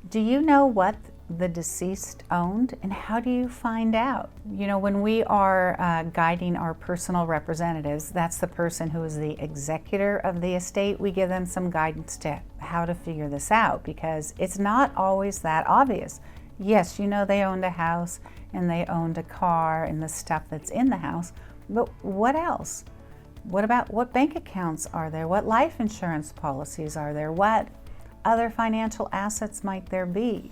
Do you know what the deceased owned, and how do you find out? You know, when we are guiding our personal representatives, that's the person who is the executor of the estate, we give them some guidance to how to figure this out, because it's not always that obvious. Yes, you know they owned a house and they owned a car and the stuff that's in the house, but what else? What about what bank accounts are there? What life insurance policies are there? What other financial assets might there be?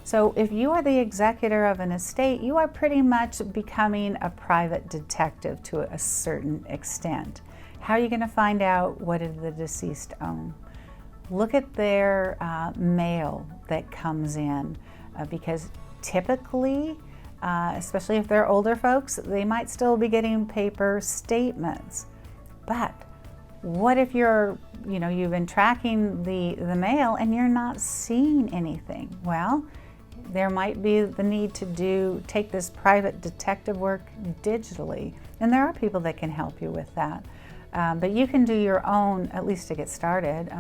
So if you are the executor of an estate, you are pretty much becoming a private detective to a certain extent. How are you going to find out what did the deceased own? Look at their mail that comes in, because typically, especially if they're older folks, they might still be getting paper statements. But what if you've been tracking the mail and you're not seeing anything? Well, there might be the need to take this private detective work digitally, and there are people that can help you with that. But you can do your own, at least to get started.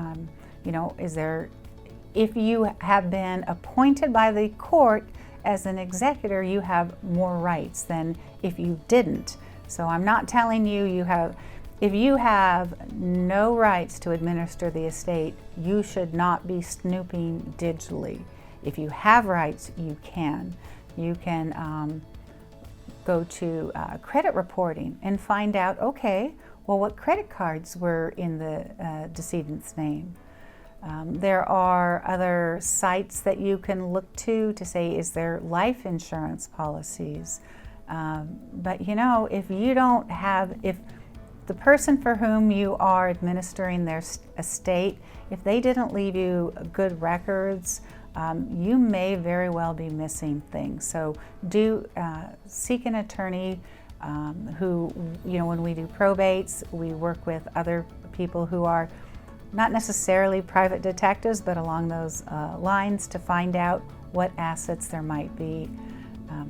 If you have been appointed by the court as an executor, you have more rights than if you didn't. So I'm not telling you if you have no rights to administer the estate, you should not be snooping digitally. If you have rights, you can. You can go to credit reporting and find out, okay, well, what credit cards were in the decedent's name? There are other sites that you can look to say, is there life insurance policies? But if the person for whom you are administering their estate, if they didn't leave you good records, you may very well be missing things. So do seek an attorney who, when we do probates, we work with other people who are not necessarily private detectives, but along those lines to find out what assets there might be.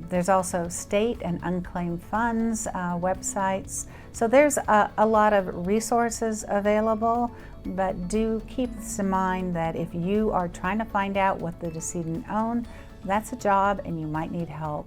There's also state and unclaimed funds websites. So there's a lot of resources available, but do keep this in mind that if you are trying to find out what the decedent owned, that's a job and you might need help.